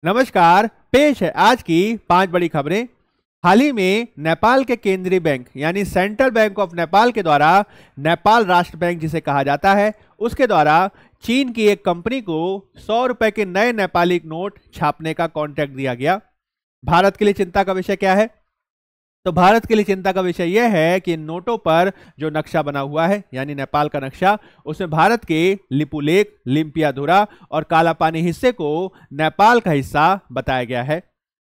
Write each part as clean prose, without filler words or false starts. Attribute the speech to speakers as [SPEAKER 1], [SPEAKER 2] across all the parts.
[SPEAKER 1] नमस्कार। पेश है आज की 5 बड़ी खबरें। हाल ही में नेपाल के केंद्रीय बैंक यानी सेंट्रल बैंक ऑफ नेपाल के द्वारा नेपाल राष्ट्र बैंक जिसे कहा जाता है उसके द्वारा चीन की एक कंपनी को 100 रुपए के नए नेपाली नोट छापने का कॉन्ट्रैक्ट दिया गया। भारत के लिए चिंता का विषय क्या है? तो भारत के लिए चिंता का विषय यह है कि इन नोटों पर जो नक्शा बना हुआ है यानी नेपाल का नक्शा, उसमें भारत के लिपुलेख, लिम्पियाधुरा और कालापानी हिस्से को नेपाल का हिस्सा बताया गया है।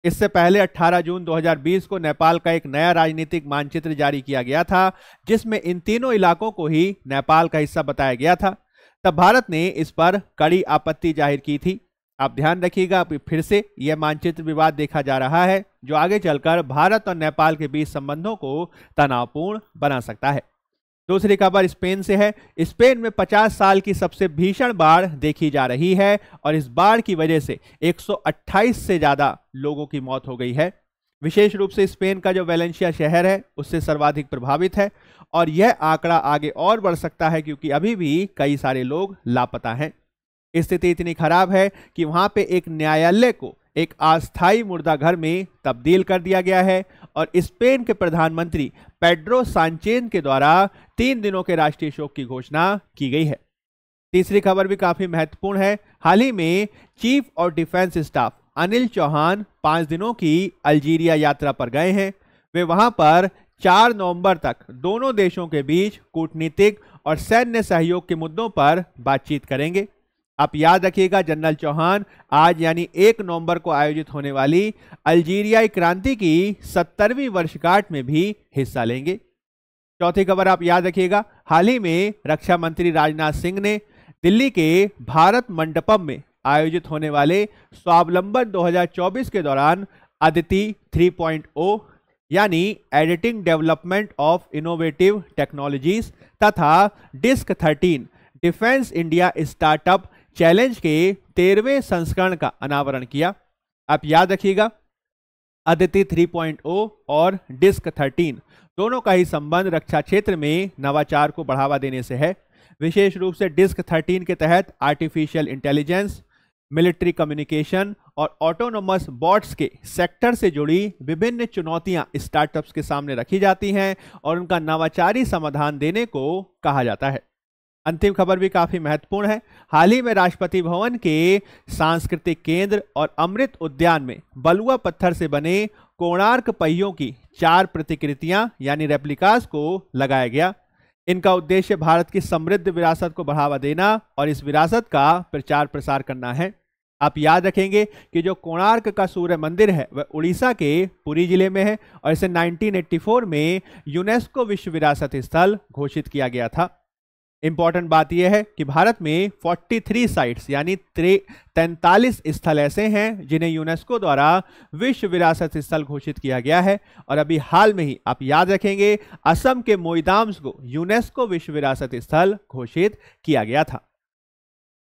[SPEAKER 1] इससे पहले 18 जून 2020 को नेपाल का एक नया राजनीतिक मानचित्र जारी किया गया था जिसमें इन तीनों इलाकों को ही नेपाल का हिस्सा बताया गया था। तब भारत ने इस पर कड़ी आपत्ति जाहिर की थी। आप ध्यान रखिएगा, फिर से यह मानचित्र विवाद देखा जा रहा है जो आगे चलकर भारत और नेपाल के बीच संबंधों को तनावपूर्ण बना सकता है। दूसरी खबर स्पेन से है। स्पेन में 50 साल की सबसे भीषण बाढ़ देखी जा रही है और इस बाढ़ की वजह से 128 से ज्यादा लोगों की मौत हो गई है। विशेष रूप से स्पेन का जो वेलेंसिया शहर है उससे सर्वाधिक प्रभावित है और यह आंकड़ा आगे और बढ़ सकता है क्योंकि अभी भी कई सारे लोग लापता हैं। स्थिति इतनी खराब है कि वहां पे एक न्यायालय को एक अस्थायी मुर्दाघर में तब्दील कर दिया गया है और स्पेन के प्रधानमंत्री पेड्रो सांचेज के द्वारा 3 दिनों के राष्ट्रीय शोक की घोषणा की गई है। तीसरी खबर भी काफी महत्वपूर्ण है। हाल ही में chief of defence staff Anil Chauhan 5 दिनों की अल्जीरिया यात्रा पर गए हैं। वे वहां पर 4 नवंबर तक दोनों देशों के बीच कूटनीतिक और सैन्य सहयोग के मुद्दों पर बातचीत करेंगे। आप याद रखिएगा, जनरल चौहान आज यानी 1 नवंबर को आयोजित होने वाली अल्जीरियाई क्रांति की 70वीं वर्षगांठ में भी हिस्सा लेंगे। चौथी खबर आप याद रखिएगा, हाल ही में रक्षा मंत्री राजनाथ सिंह ने दिल्ली के भारत मंडपम में आयोजित होने वाले स्वावलंबन 2024 के दौरान अदिति 3.0 यानी एडिटिंग डेवलपमेंट ऑफ इनोवेटिव टेक्नोलॉजीज तथा DISC 13 defence India startup challenge के 13वें संस्करण का अनावरण किया। आप याद रखिएगा, अदिति 3.0 और डिस्क 13 दोनों का ही संबंध रक्षा क्षेत्र में नवाचार को बढ़ावा देने से है। विशेष रूप से डिस्क 13 के तहत आर्टिफिशियल इंटेलिजेंस, मिलिट्री कम्युनिकेशन और ऑटोनोमस बॉट्स के सेक्टर से जुड़ी विभिन्न चुनौतियां स्टार्टअप्स के सामने रखी जाती हैं और उनका नवाचारी समाधान देने को कहा जाता है। अंतिम खबर भी काफी महत्वपूर्ण है। हाल ही में राष्ट्रपति भवन के सांस्कृतिक केंद्र और अमृत उद्यान में बलुआ पत्थर से बने कोणार्क पहियों की 4 प्रतिकृतियां यानी रेप्लिकास को लगाया गया। इनका उद्देश्य भारत की समृद्ध विरासत को बढ़ावा देना और इस विरासत का प्रचार प्रसार करना है। आप याद रखेंगे कि जो कोणार्क का सूर्य मंदिर है वह उड़ीसा के पुरी जिले में है और इसे 1984 में यूनेस्को विश्व विरासत स्थल घोषित किया गया था। इंपॉर्टेंट बात यह है कि भारत में 43 साइट्स यानी 43 स्थल ऐसे हैं जिन्हें यूनेस्को द्वारा विश्व विरासत स्थल घोषित किया गया है और अभी हाल में ही आप याद रखेंगे असम के मोईदाम्स को यूनेस्को विश्व विरासत स्थल घोषित किया गया था।